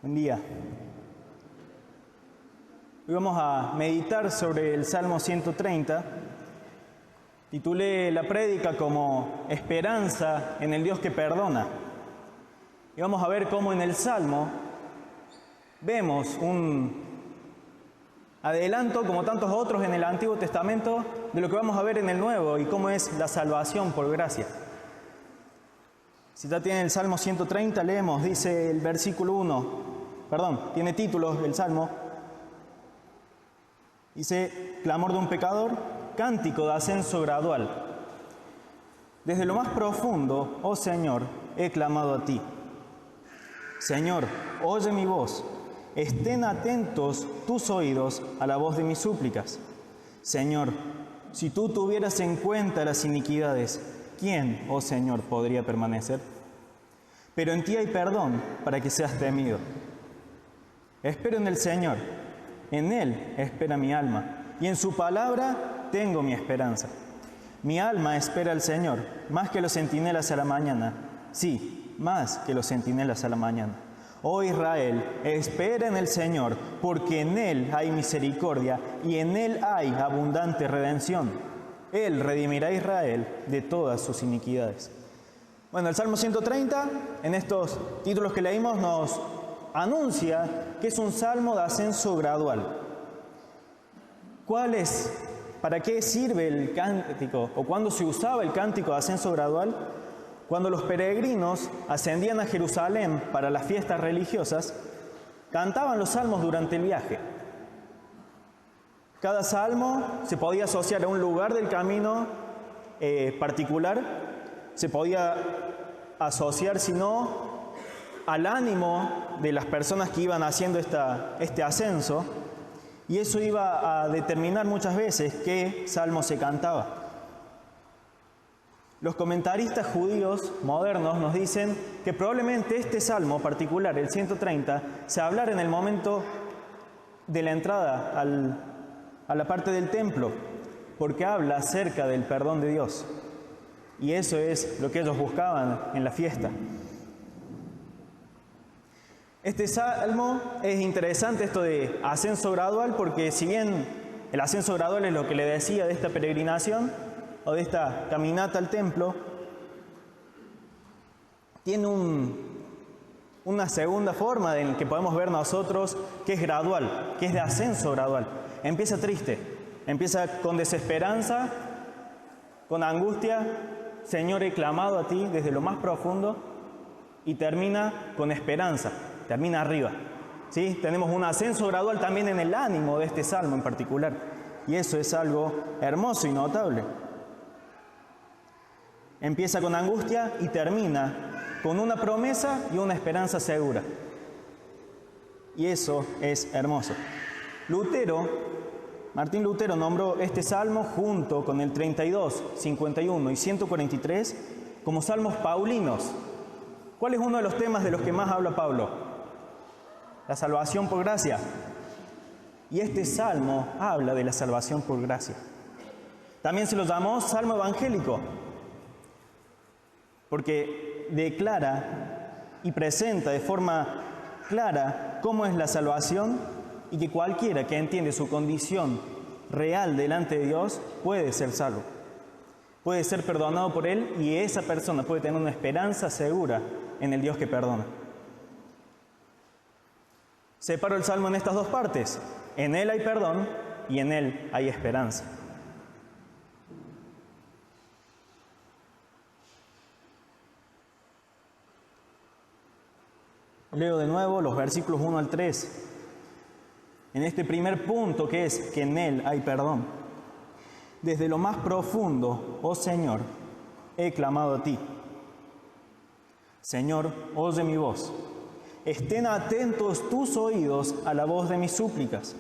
Buen día. Hoy vamos a meditar sobre el Salmo 130. Titulé la prédica como Esperanza en el Dios que perdona. Y vamos a ver cómo en el Salmo vemos un adelanto, como tantos otros en el Antiguo Testamento, de lo que vamos a ver en el Nuevo y cómo es la salvación por gracia. Si ya tienen el Salmo 130, leemos, dice el versículo 1, tiene títulos el Salmo. Dice, clamor de un pecador, cántico de ascenso gradual. Desde lo más profundo, oh Señor, he clamado a ti. Señor, oye mi voz, estén atentos tus oídos a la voz de mis súplicas. Señor, si tú tuvieras en cuenta las iniquidades, ¿quién, oh Señor, podría permanecer? Pero en ti hay perdón para que seas temido. Espero en el Señor, en Él espera mi alma, y en su palabra tengo mi esperanza. Mi alma espera al Señor, más que los centinelas a la mañana. Sí, más que los centinelas a la mañana. Oh Israel, espera en el Señor, porque en Él hay misericordia, y en Él hay abundante redención. Él redimirá a Israel de todas sus iniquidades. Bueno, el Salmo 130, en estos títulos que leímos, nos anuncia que es un salmo de ascenso gradual. ¿Para qué sirve el cántico? ¿O cuándo se usaba el cántico de ascenso gradual? Cuando los peregrinos ascendían a Jerusalén para las fiestas religiosas, cantaban los salmos durante el viaje. Cada salmo se podía asociar a un lugar del camino particular, se podía asociar, si no, al ánimo de las personas que iban haciendo este ascenso, y eso iba a determinar muchas veces qué salmo se cantaba. Los comentaristas judíos modernos nos dicen que probablemente este salmo particular, el 130, se hablara en el momento de la entrada a la parte del templo, porque habla acerca del perdón de Dios. Y eso es lo que ellos buscaban en la fiesta. Este salmo es interesante, esto de ascenso gradual, porque si bien el ascenso gradual es lo que le decía de esta peregrinación o de esta caminata al templo, tiene una segunda forma en que podemos ver nosotros que es gradual, que es de ascenso gradual. Empieza triste, empieza con desesperanza, con angustia. Señor, he clamado a ti desde lo más profundo, y termina con esperanza, termina arriba. ¿Sí? Tenemos un ascenso gradual también en el ánimo de este salmo en particular, y eso es algo hermoso y notable. Empieza con angustia y termina con una promesa y una esperanza segura. Y eso es hermoso. Martín Lutero nombró este salmo junto con el 32, 51 y 143 como salmos paulinos. ¿Cuál es uno de los temas de los que más habla Pablo? La salvación por gracia. Y este salmo habla de la salvación por gracia. También se lo llamó salmo evangélico, porque declara y presenta de forma clara cómo es la salvación, y que cualquiera que entiende su condición real delante de Dios puede ser salvo, puede ser perdonado por Él, y esa persona puede tener una esperanza segura en el Dios que perdona. Separo el salmo en estas dos partes: en Él hay perdón y en Él hay esperanza. Leo de nuevo los versículos 1 al 3. En este primer punto, que es que en Él hay perdón. Desde lo más profundo, oh Señor, he clamado a ti. Señor, oye mi voz. Estén atentos tus oídos a la voz de mis súplicas.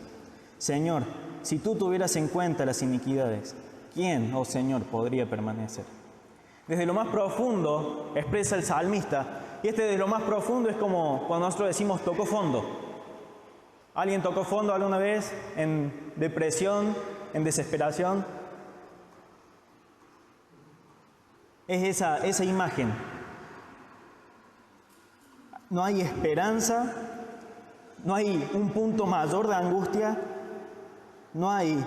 Señor, si tú tuvieras en cuenta las iniquidades, ¿quién, oh Señor, podría permanecer? Desde lo más profundo, expresa el salmista, y este desde lo más profundo es como cuando nosotros decimos tocó fondo. ¿Alguien tocó fondo alguna vez en depresión, en desesperación? Es esa imagen. No hay esperanza, No hay un punto mayor de angustia, no hay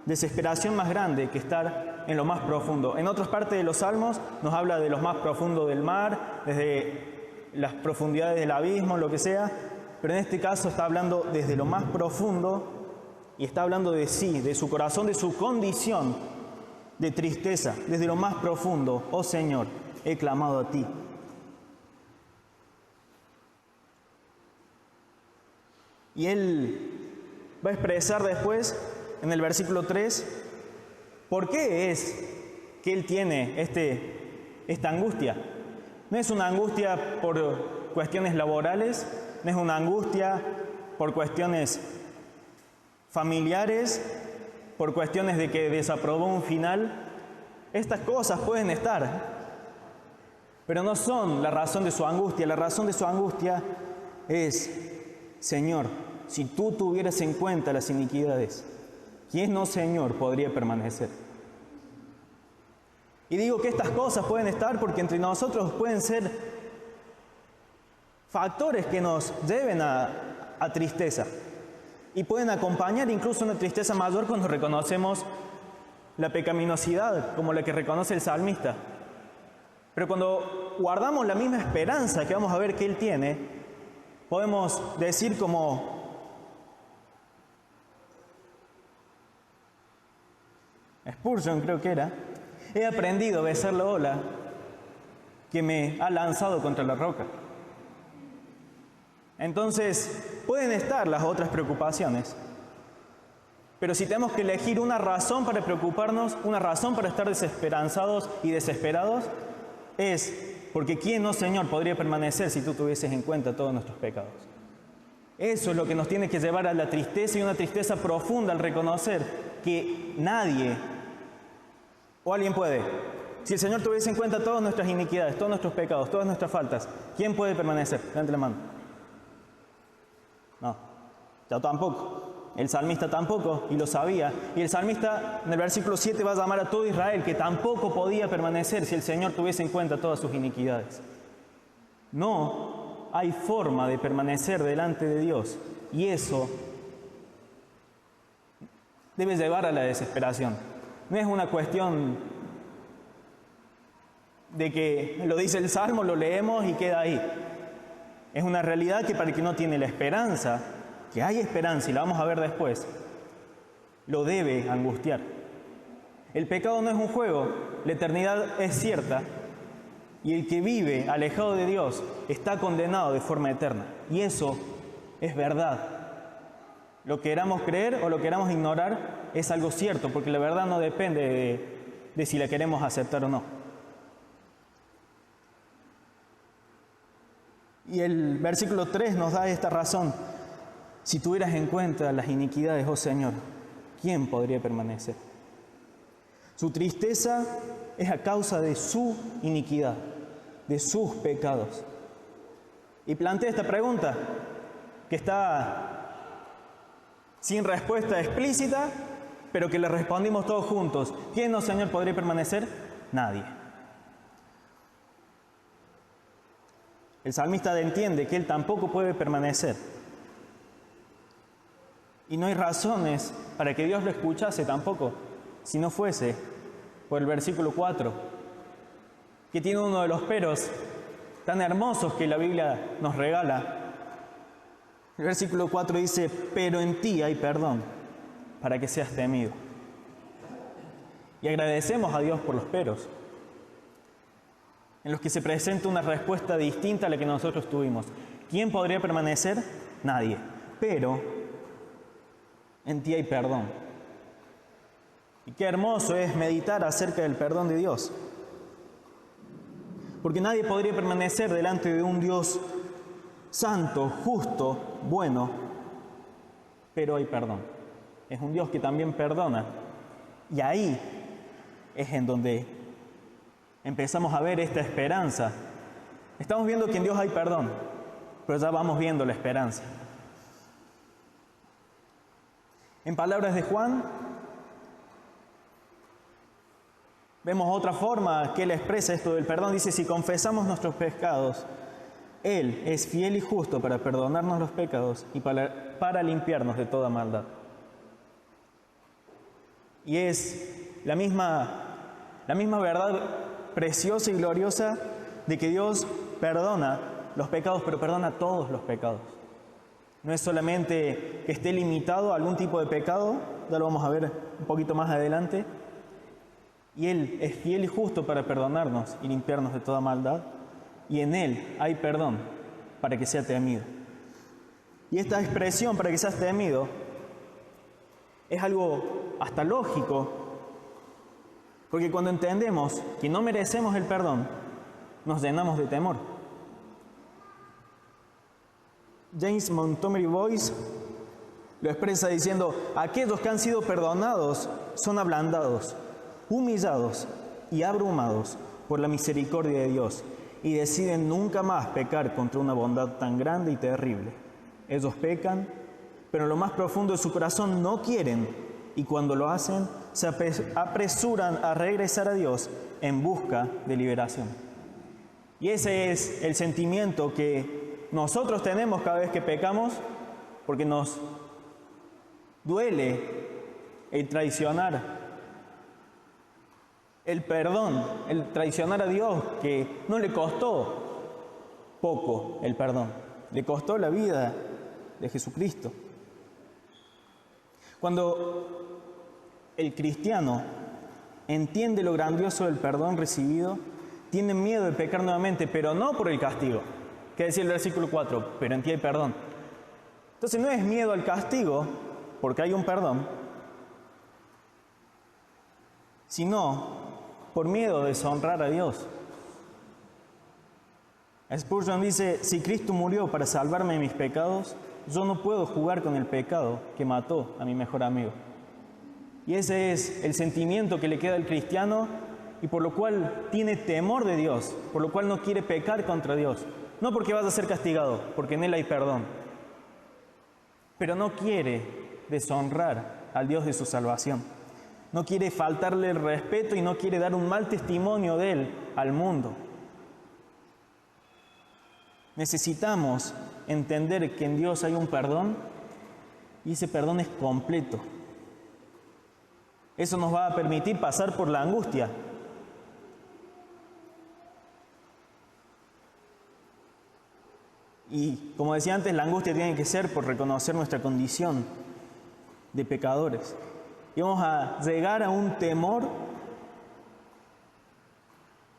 desesperación más grande que estar en lo más profundo. En otras partes de los Salmos nos habla de lo más profundo del mar, desde las profundidades del abismo, lo que sea, pero en este caso está hablando desde lo más profundo y está hablando de sí, de su corazón, de su condición de tristeza, desde lo más profundo. Oh Señor, he clamado a ti. Y él va a expresar después, en el versículo 3, por qué es que él tiene esta angustia. No es una angustia por cuestiones laborales, no es una angustia por cuestiones familiares, por cuestiones de que desaprobó un final. Estas cosas pueden estar, pero no son la razón de su angustia. La razón de su angustia es: Señor, si tú tuvieras en cuenta las iniquidades, ¿quién no, Señor, podría permanecer? Y digo que estas cosas pueden estar porque entre nosotros pueden ser factores que nos lleven a tristeza. Y pueden acompañar incluso una tristeza mayor cuando reconocemos la pecaminosidad, como la que reconoce el salmista. Pero cuando guardamos la misma esperanza que vamos a ver que él tiene, podemos decir como Spurgeon, creo que era: he aprendido a besar la ola que me ha lanzado contra la roca. Entonces, pueden estar las otras preocupaciones, pero si tenemos que elegir una razón para preocuparnos, una razón para estar desesperanzados y desesperados, es porque ¿quién, no, Señor, podría permanecer si tú tuvieses en cuenta todos nuestros pecados? Eso es lo que nos tiene que llevar a la tristeza, y una tristeza profunda al reconocer que nadie, o alguien puede, si el Señor tuviese en cuenta todas nuestras iniquidades, todos nuestros pecados, todas nuestras faltas, ¿quién puede permanecer? Levante la mano. No, yo tampoco. El salmista tampoco, y lo sabía. Y el salmista en el versículo 7 va a llamar a todo Israel que tampoco podía permanecer si el Señor tuviese en cuenta todas sus iniquidades. No hay forma de permanecer delante de Dios, y eso debe llevar a la desesperación. No es una cuestión de que lo dice el Salmo, lo leemos y queda ahí. Es una realidad que para el que no tiene la esperanza, que hay esperanza y la vamos a ver después, lo debe angustiar. El pecado no es un juego, la eternidad es cierta, y el que vive alejado de Dios está condenado de forma eterna. Y eso es verdad. Lo queramos creer o lo queramos ignorar, es algo cierto, porque la verdad no depende de si la queremos aceptar o no. Y el versículo 3 nos da esta razón: si tuvieras en cuenta las iniquidades, oh Señor, ¿quién podría permanecer? Su tristeza es a causa de su iniquidad, de sus pecados. Y plantea esta pregunta, que está sin respuesta explícita, pero que le respondimos todos juntos: ¿quién, oh Señor, podría permanecer? Nadie. El salmista entiende que él tampoco puede permanecer. Y no hay razones para que Dios lo escuchase tampoco, si no fuese por el versículo 4, que tiene uno de los peros tan hermosos que la Biblia nos regala. El versículo 4 dice: pero en ti hay perdón, para que seas temido. Y agradecemos a Dios por los peros, en los que se presenta una respuesta distinta a la que nosotros tuvimos. ¿Quién podría permanecer? Nadie. Pero en ti hay perdón. Y qué hermoso es meditar acerca del perdón de Dios. Porque nadie podría permanecer delante de un Dios santo, justo, bueno, pero hay perdón. Es un Dios que también perdona. Y ahí es en donde empezamos a ver esta esperanza. Estamos viendo que en Dios hay perdón, pero ya vamos viendo la esperanza. En palabras de Juan, vemos otra forma que él expresa esto del perdón. Dice: si confesamos nuestros pecados, Él es fiel y justo para perdonarnos los pecados y para limpiarnos de toda maldad. Y es la misma verdad preciosa y gloriosa de que Dios perdona los pecados, pero perdona todos los pecados. No es solamente que esté limitado a algún tipo de pecado, ya lo vamos a ver un poquito más adelante. Y Él es fiel y justo para perdonarnos y limpiarnos de toda maldad. Y en Él hay perdón para que sea temido. Y esta expresión, para que seas temido, es algo hasta lógico, porque cuando entendemos que no merecemos el perdón, nos llenamos de temor. James Montgomery Boyce lo expresa diciendo: aquellos que han sido perdonados son ablandados, humillados y abrumados por la misericordia de Dios y deciden nunca más pecar contra una bondad tan grande y terrible. Ellos pecan, pero en lo más profundo de su corazón no quieren, y cuando lo hacen, se apresuran a regresar a Dios en busca de liberación. Y ese es el sentimiento que nosotros tenemos cada vez que pecamos, porque nos duele el traicionar el perdón, el traicionar a Dios, que no le costó poco el perdón, le costó la vida de Jesucristo. Cuando el cristiano entiende lo grandioso del perdón recibido, tiene miedo de pecar nuevamente, pero no por el castigo, que decía el versículo 4, pero en ti hay perdón. Entonces no es miedo al castigo, porque hay un perdón, sino por miedo de deshonrar a Dios. Spurgeon dice: si Cristo murió para salvarme de mis pecados, yo no puedo jugar con el pecado que mató a mi mejor amigo. Y ese es el sentimiento que le queda al cristiano, y por lo cual tiene temor de Dios, por lo cual no quiere pecar contra Dios. No porque vaya a ser castigado, porque en Él hay perdón. Pero no quiere deshonrar al Dios de su salvación. No quiere faltarle el respeto y no quiere dar un mal testimonio de Él al mundo. Necesitamos entender que en Dios hay un perdón, y ese perdón es completo. Eso nos va a permitir pasar por la angustia. Y como decía antes, la angustia tiene que ser por reconocer nuestra condición de pecadores. Y vamos a llegar a un temor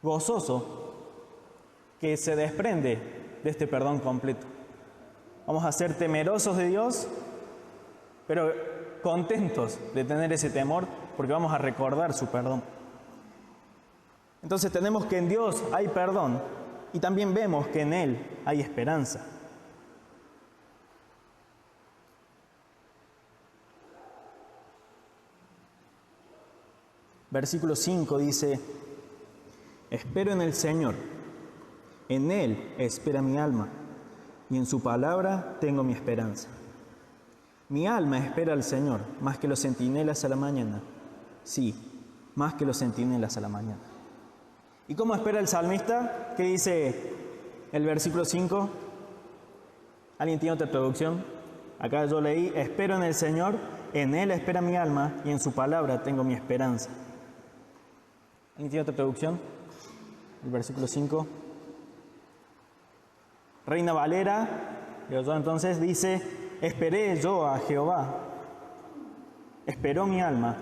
gozoso que se desprende de este perdón completo. Vamos a ser temerosos de Dios, pero contentos de tener ese temor, porque vamos a recordar su perdón. Entonces tenemos que en Dios hay perdón, y también vemos que en Él hay esperanza. Versículo 5 dice: espero en el Señor, en Él espera mi alma, y en su palabra tengo mi esperanza. Mi alma espera al Señor, más que los centinelas a la mañana. Sí, más que los centinelas a la mañana. ¿Y cómo espera el salmista? ¿Qué dice el versículo 5? ¿Alguien tiene otra traducción? Acá yo leí: espero en el Señor, en Él espera mi alma, y en su palabra tengo mi esperanza. ¿Alguien tiene otra traducción? El versículo 5. Reina Valera, entonces dice: esperé yo a Jehová, esperó mi alma,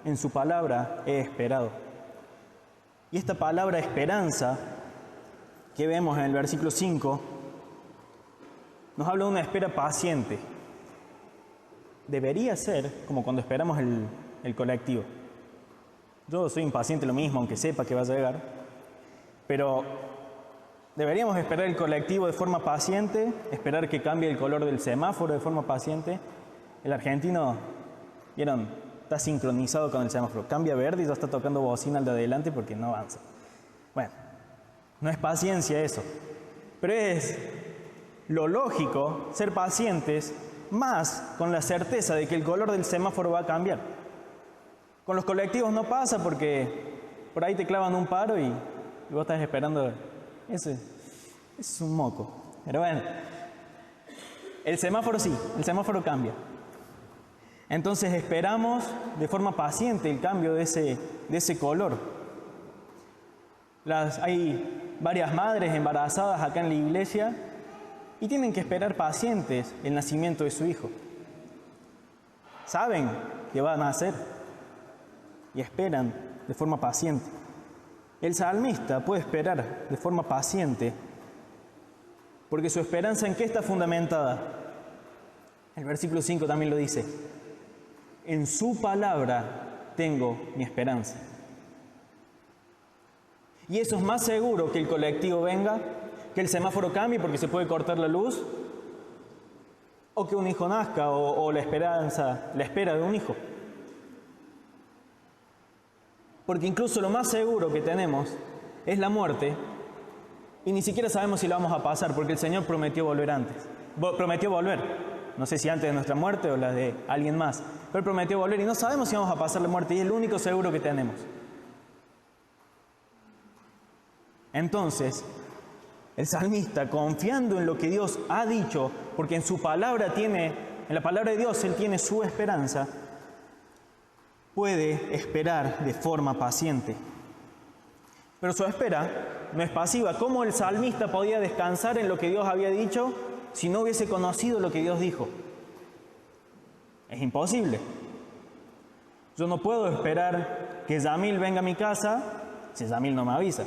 en su palabra he esperado. Y esta palabra esperanza que vemos en el versículo 5 nos habla de una espera paciente. Debería ser como cuando esperamos el colectivo. Yo soy impaciente lo mismo, aunque sepa que va a llegar, pero deberíamos esperar el colectivo de forma paciente, esperar que cambie el color del semáforo de forma paciente. El argentino, ¿vieron? Está sincronizado con el semáforo. Cambia verde y ya está tocando bocina al de adelante porque no avanza. Bueno, no es paciencia eso, pero es lo lógico ser pacientes, más con la certeza de que el color del semáforo va a cambiar. Con los colectivos no pasa porque por ahí te clavan un paro y vos estás esperando. Ese es un moco. Pero bueno, el semáforo sí, el semáforo cambia. Entonces esperamos de forma paciente el cambio de ese color. Hay varias madres embarazadas acá en la iglesia y tienen que esperar pacientes el nacimiento de su hijo. Saben que va a nacer y esperan de forma paciente. El salmista puede esperar de forma paciente porque su esperanza, ¿en qué está fundamentada? El versículo 5 también lo dice. En su palabra tengo mi esperanza. Y eso es más seguro que el colectivo venga, que el semáforo cambie porque se puede cortar la luz, o que un hijo nazca, o la espera de un hijo. Porque incluso lo más seguro que tenemos es la muerte, y ni siquiera sabemos si la vamos a pasar, porque el Señor prometió volver antes. Prometió volver. No sé si antes de nuestra muerte o la de alguien más. Pero Él prometió volver y no sabemos si vamos a pasar la muerte, y es lo único seguro que tenemos. Entonces, el salmista, confiando en lo que Dios ha dicho, porque en su palabra en la palabra de Dios Él tiene su esperanza, puede esperar de forma paciente. Pero su espera no es pasiva. ¿Cómo el salmista podía descansar en lo que Dios había dicho si no hubiese conocido lo que Dios dijo? Es imposible. Yo no puedo esperar que Yamil venga a mi casa si Yamil no me avisa.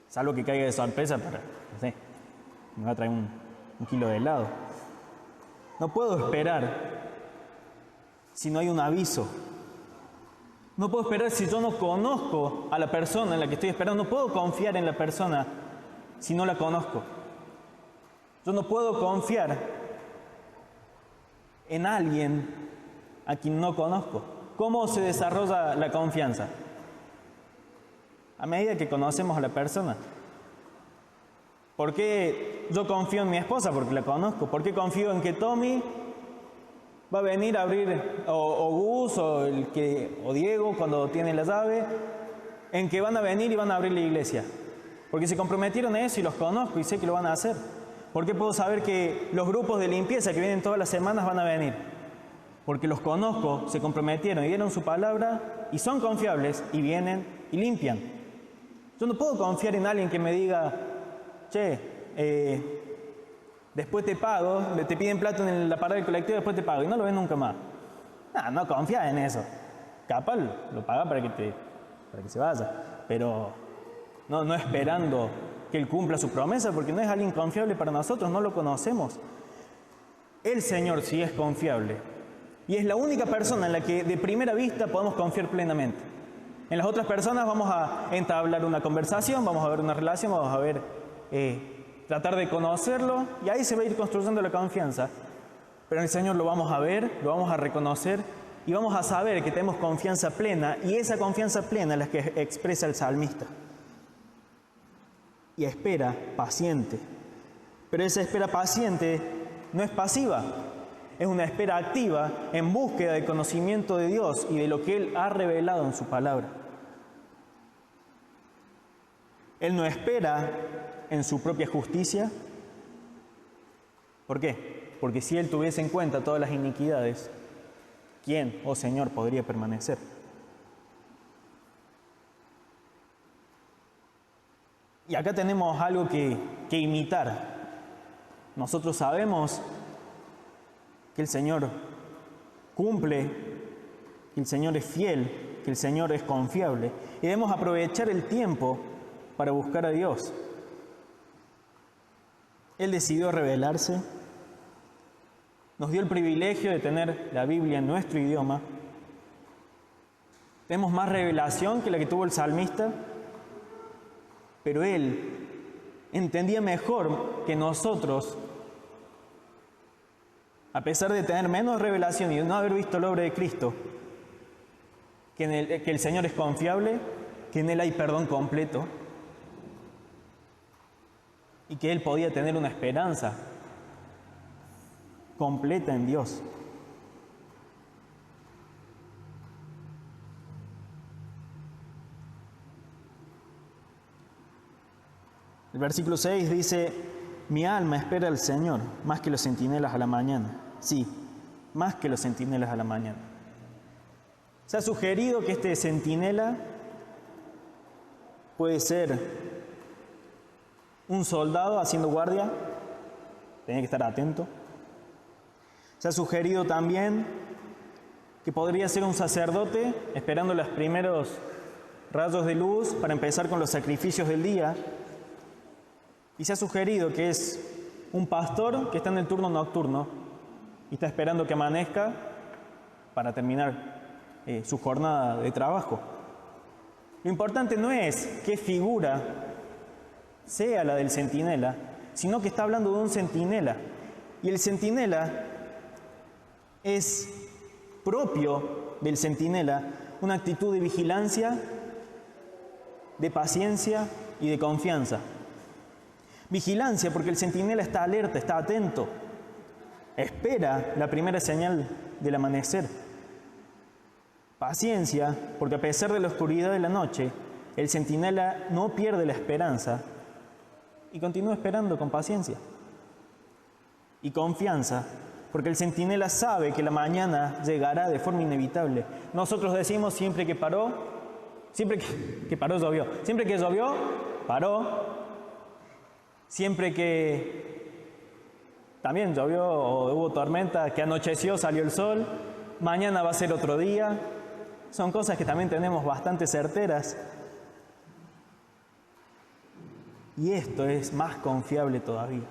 Salvo que caiga de sorpresa para, no sé, me va a traer un kilo de helado. No puedo esperar si no hay un aviso. No puedo esperar si yo no conozco a la persona en la que estoy esperando. No puedo confiar en la persona si no la conozco. Yo no puedo confiar en alguien a quien no conozco. ¿Cómo se desarrolla la confianza? A medida que conocemos a la persona. ¿Por qué yo confío en mi esposa? Porque la conozco. ¿Por qué confío en que Tommy va a venir a abrir, o Gus, o Diego, cuando tiene la llave, en que van a venir y van a abrir la iglesia? Porque se comprometieron a eso y los conozco y sé que lo van a hacer. ¿Por qué puedo saber que los grupos de limpieza que vienen todas las semanas van a venir? Porque los conozco, se comprometieron y dieron su palabra y son confiables y vienen y limpian. Yo no puedo confiar en alguien que me diga, che, después te pago, te piden plata en la parada del colectivo, después te pago, y no lo ven nunca más. No confías en eso. Capaz lo paga para que se vaya, pero no esperando que Él cumpla su promesa, porque no es alguien confiable para nosotros, no lo conocemos. El Señor sí es confiable, y es la única persona en la que de primera vista podemos confiar plenamente. En las otras personas vamos a entablar una conversación, vamos a ver una relación, vamos a ver, tratar de conocerlo, y ahí se va a ir construyendo la confianza. Pero en el Señor lo vamos a ver, lo vamos a reconocer, y vamos a saber que tenemos confianza plena, y esa confianza plena es la que expresa el salmista. Y espera paciente. Pero esa espera paciente no es pasiva, es una espera activa en búsqueda del conocimiento de Dios y de lo que Él ha revelado en su palabra. Él no espera en su propia justicia. ¿Por qué? Porque si Él tuviese en cuenta todas las iniquidades, ¿quién, oh Señor, podría permanecer? Y acá tenemos algo que imitar. Nosotros sabemos que el Señor cumple, que el Señor es fiel, que el Señor es confiable. Y debemos aprovechar el tiempo para buscar a Dios. Él decidió revelarse, nos dio el privilegio de tener la Biblia en nuestro idioma. Tenemos más revelación que la que tuvo el salmista, pero Él entendía mejor que nosotros, a pesar de tener menos revelación y de no haber visto la obra de Cristo, que el Señor es confiable, que en Él hay perdón completo y que Él podía tener una esperanza completa en Dios. El versículo 6 dice, mi alma espera al Señor, más que los centinelas a la mañana. Sí, más que los centinelas a la mañana. Se ha sugerido que este centinela puede ser un soldado haciendo guardia, tiene que estar atento. Se ha sugerido también que podría ser un sacerdote esperando los primeros rayos de luz para empezar con los sacrificios del día. Y se ha sugerido que es un pastor que está en el turno nocturno y está esperando que amanezca para terminar su jornada de trabajo. Lo importante no es qué figura sea la del centinela, sino que está hablando de un centinela. Y el centinela es propio del centinela una actitud de vigilancia, de paciencia y de confianza. Vigilancia porque el centinela está alerta, está atento, espera la primera señal del amanecer. Paciencia porque a pesar de la oscuridad de la noche, el centinela no pierde la esperanza y continúa esperando con paciencia. Y confianza porque el centinela sabe que la mañana llegará de forma inevitable. Nosotros decimos siempre que paró, siempre que paró llovió, siempre que llovió, paró. Siempre que también llovió o hubo tormenta, que anocheció, salió el sol, mañana va a ser otro día. Son cosas que también tenemos bastante certeras. Y esto es más confiable todavía.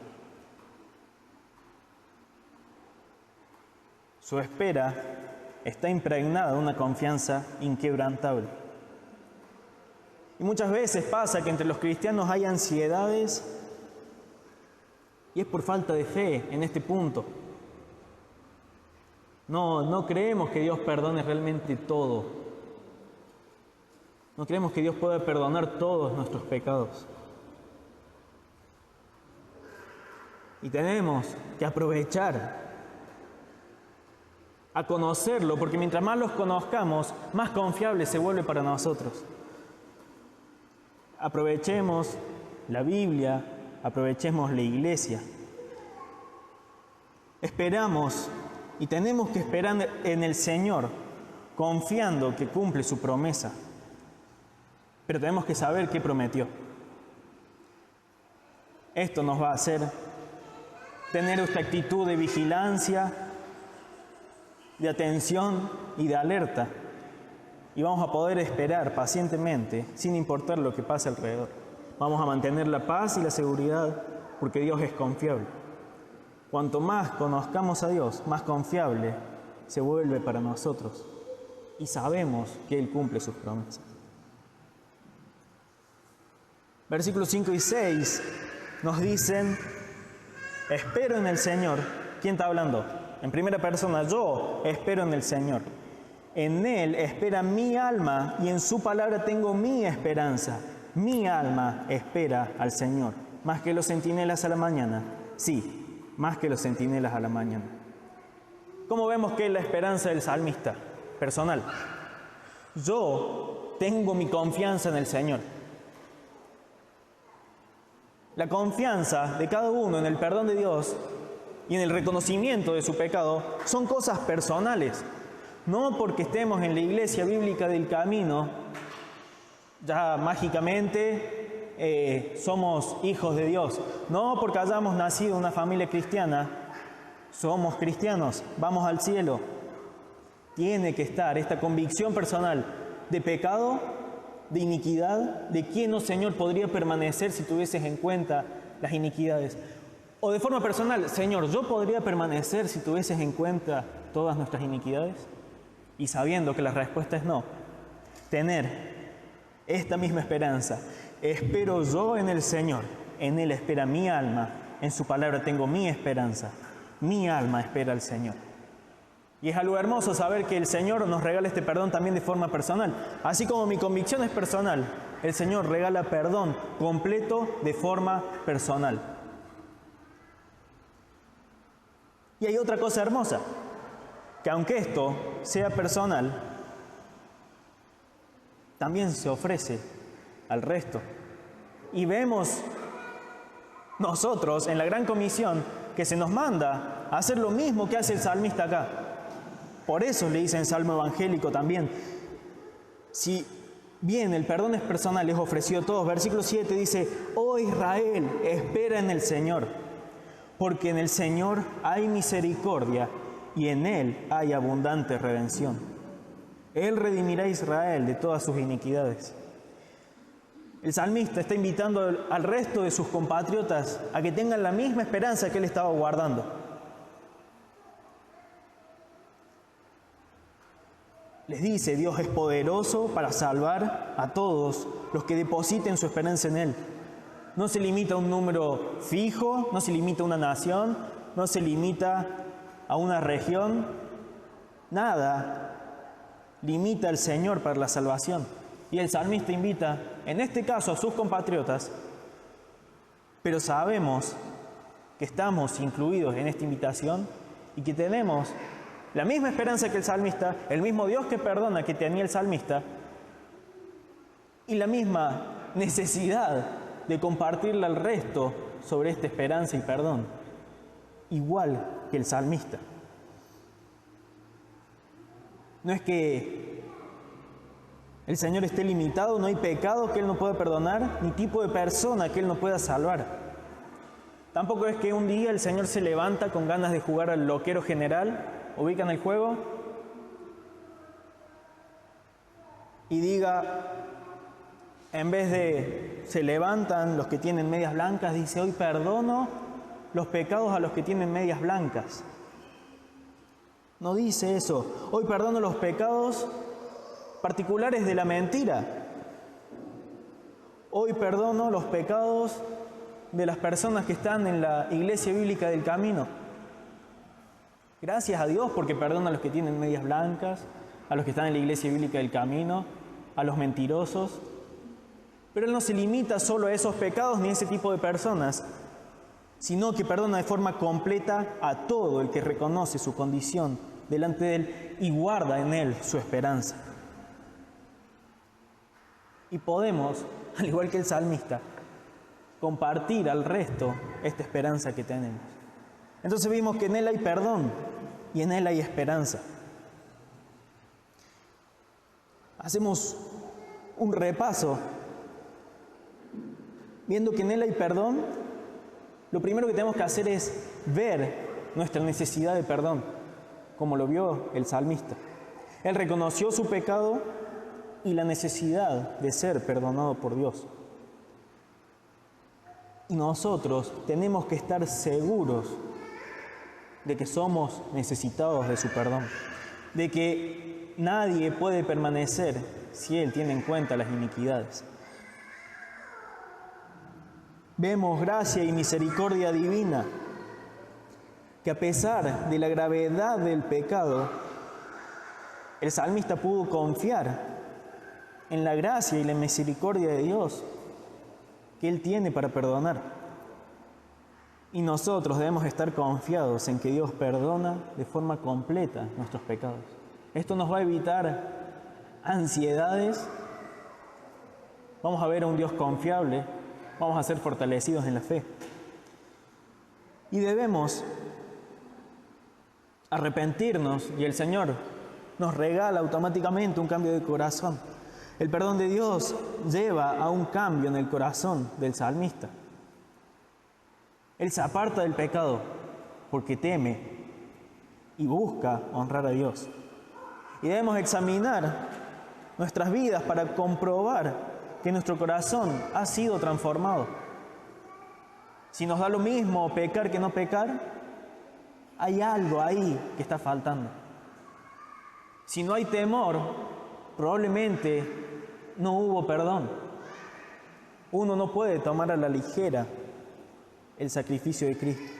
Su espera está impregnada de una confianza inquebrantable. Y muchas veces pasa que entre los cristianos hay ansiedades. Y es por falta de fe en este punto. No creemos que Dios perdone realmente todo. No creemos que Dios pueda perdonar todos nuestros pecados. Y tenemos que aprovechar a conocerlo, porque mientras más los conozcamos, más confiable se vuelve para nosotros. Aprovechemos la Biblia, aprovechemos la iglesia. Esperamos y tenemos que esperar en el Señor, confiando que cumple su promesa. Pero tenemos que saber qué prometió. Esto nos va a hacer tener esta actitud de vigilancia, de atención y de alerta. Y vamos a poder esperar pacientemente, sin importar lo que pase alrededor. Vamos a mantener la paz y la seguridad, porque Dios es confiable. Cuanto más conozcamos a Dios, más confiable se vuelve para nosotros. Y sabemos que Él cumple sus promesas. Versículos 5 y 6 nos dicen, espero en el Señor. ¿Quién está hablando? En primera persona, yo espero en el Señor. En Él espera mi alma y en su palabra tengo mi esperanza. Mi alma espera al Señor, más que los centinelas a la mañana. Sí, más que los centinelas a la mañana. ¿Cómo vemos que es la esperanza del salmista? Personal. Yo tengo mi confianza en el Señor. La confianza de cada uno en el perdón de Dios y en el reconocimiento de su pecado son cosas personales. No porque estemos en la iglesia bíblica del camino, ya mágicamente somos hijos de Dios. No porque hayamos nacido en una familia cristiana, somos cristianos, vamos al cielo. Tiene que estar esta convicción personal de pecado, de iniquidad, de quién, oh Señor, podría permanecer si tuvieses en cuenta las iniquidades. O de forma personal, Señor, ¿yo podría permanecer si tuvieses en cuenta todas nuestras iniquidades? Y sabiendo que la respuesta es no, tener esta misma esperanza. Espero yo en el Señor, en Él espera mi alma, en su palabra tengo mi esperanza. Mi alma espera al Señor. Y es algo hermoso saber que el Señor nos regala este perdón también de forma personal. Así como mi convicción es personal, el Señor regala perdón completo de forma personal. Y hay otra cosa hermosa, que aunque esto sea personal, también se ofrece al resto. Y vemos nosotros en la gran comisión que se nos manda a hacer lo mismo que hace el salmista acá. Por eso le dice en Salmo evangélico también, si bien el perdón es personal, es ofrecido a todos. Versículo 7 dice, oh Israel, espera en el Señor, porque en el Señor hay misericordia y en Él hay abundante redención. Él redimirá a Israel de todas sus iniquidades. El salmista está invitando al resto de sus compatriotas a que tengan la misma esperanza que él estaba guardando. Les dice, Dios es poderoso para salvar a todos los que depositen su esperanza en Él. No se limita a un número fijo, no se limita a una nación, no se limita a una región. Nada limita al Señor para la salvación. Y el salmista invita, en este caso, a sus compatriotas, pero sabemos que estamos incluidos en esta invitación y que tenemos la misma esperanza que el salmista, el mismo Dios que perdona que tenía el salmista y la misma necesidad de compartirla al resto sobre esta esperanza y perdón, igual que el salmista. No es que el Señor esté limitado, no hay pecado que Él no pueda perdonar, ni tipo de persona que Él no pueda salvar. Tampoco es que un día el Señor se levanta con ganas de jugar al loquero general, ubican el juego, y diga, en vez de se levantan los que tienen medias blancas, dice, hoy perdono los pecados a los que tienen medias blancas. No dice eso, hoy perdono los pecados particulares de la mentira. Hoy perdono los pecados de las personas que están en la iglesia bíblica del camino. Gracias a Dios porque perdona a los que tienen medias blancas, a los que están en la iglesia bíblica del camino, a los mentirosos. Pero Él no se limita solo a esos pecados ni a ese tipo de personas, sino que perdona de forma completa a todo el que reconoce su condición delante de Él y guarda en Él su esperanza. Y podemos, al igual que el salmista, compartir al resto esta esperanza que tenemos. Entonces vimos que en Él hay perdón y en Él hay esperanza. Hacemos un repaso. Viendo que en Él hay perdón, lo primero que tenemos que hacer es ver nuestra necesidad de perdón, como lo vio el salmista. Él reconoció su pecado y la necesidad de ser perdonado por Dios. Y nosotros tenemos que estar seguros de que somos necesitados de su perdón, de que nadie puede permanecer si Él tiene en cuenta las iniquidades. Vemos gracia y misericordia divina, que a pesar de la gravedad del pecado, el salmista pudo confiar en la gracia y la misericordia de Dios que Él tiene para perdonar. Y nosotros debemos estar confiados en que Dios perdona de forma completa nuestros pecados. Esto nos va a evitar ansiedades. Vamos a ver a un Dios confiable. Vamos a ser fortalecidos en la fe. Y debemos arrepentirnos y el Señor nos regala automáticamente un cambio de corazón. El perdón de Dios lleva a un cambio en el corazón del salmista. Él se aparta del pecado porque teme y busca honrar a Dios. Y debemos examinar nuestras vidas para comprobar que nuestro corazón ha sido transformado. Si nos da lo mismo pecar que no pecar, hay algo ahí que está faltando. Si no hay temor, probablemente no hubo perdón. Uno no puede tomar a la ligera el sacrificio de Cristo.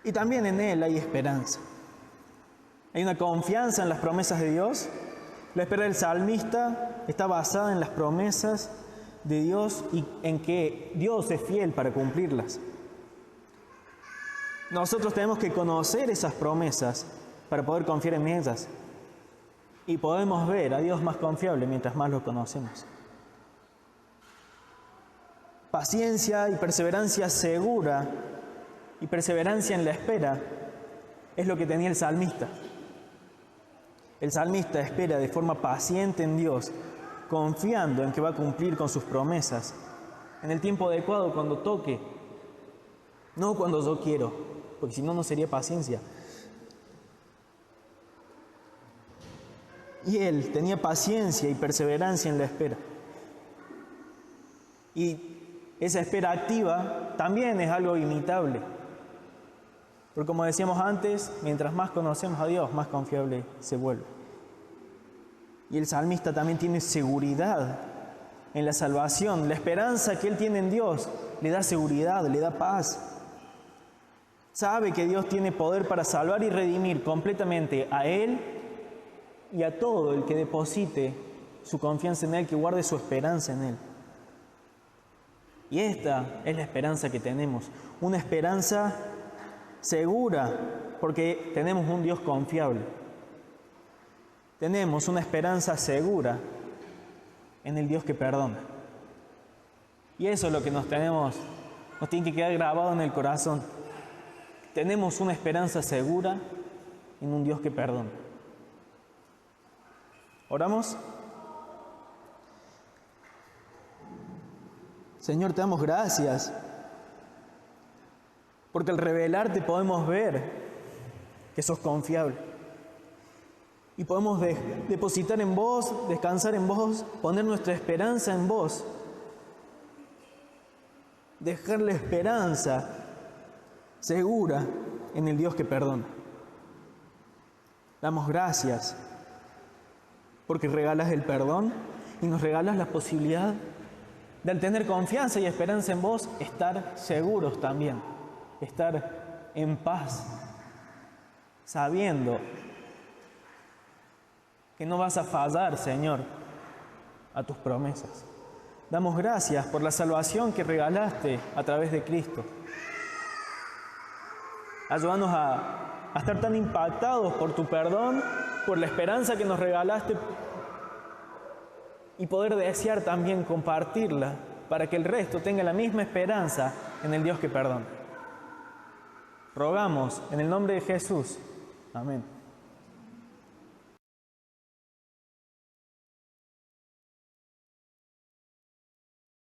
Y también en Él hay esperanza. Hay una confianza en las promesas de Dios. La espera del salmista está basada en las promesas de Dios y en que Dios es fiel para cumplirlas. Nosotros tenemos que conocer esas promesas para poder confiar en ellas. Y podemos ver a Dios más confiable mientras más lo conocemos. Paciencia y perseverancia segura y perseverancia en la espera es lo que tenía el salmista. El salmista espera de forma paciente en Dios, confiando en que va a cumplir con sus promesas, en el tiempo adecuado, cuando toque, no cuando yo quiero, porque si no, no sería paciencia. Y él tenía paciencia y perseverancia en la espera. Y esa espera activa también es algo imitable. Porque como decíamos antes, mientras más conocemos a Dios, más confiable se vuelve. Y el salmista también tiene seguridad en la salvación. La esperanza que él tiene en Dios le da seguridad, le da paz. Sabe que Dios tiene poder para salvar y redimir completamente a él y a todo el que deposite su confianza en él, que guarde su esperanza en él. Y esta es la esperanza que tenemos, una esperanza segura, porque tenemos un Dios confiable. Tenemos una esperanza segura en el Dios que perdona. Y eso es lo que nos tiene que quedar grabado en el corazón. Tenemos una esperanza segura en un Dios que perdona. ¿Oramos? Señor, te damos gracias, porque al revelarte podemos ver que sos confiable. Y podemos depositar en vos, descansar en vos, poner nuestra esperanza en vos. Dejar la esperanza segura en el Dios que perdona. Damos gracias porque regalas el perdón y nos regalas la posibilidad de, al tener confianza y esperanza en vos, estar seguros también, estar en paz, sabiendo que no vas a fallar, Señor, a tus promesas. Damos gracias por la salvación que regalaste a través de Cristo. Ayúdanos a estar tan impactados por tu perdón, por la esperanza que nos regalaste, y poder desear también compartirla para que el resto tenga la misma esperanza en el Dios que perdona. Rogamos en el nombre de Jesús. Amén.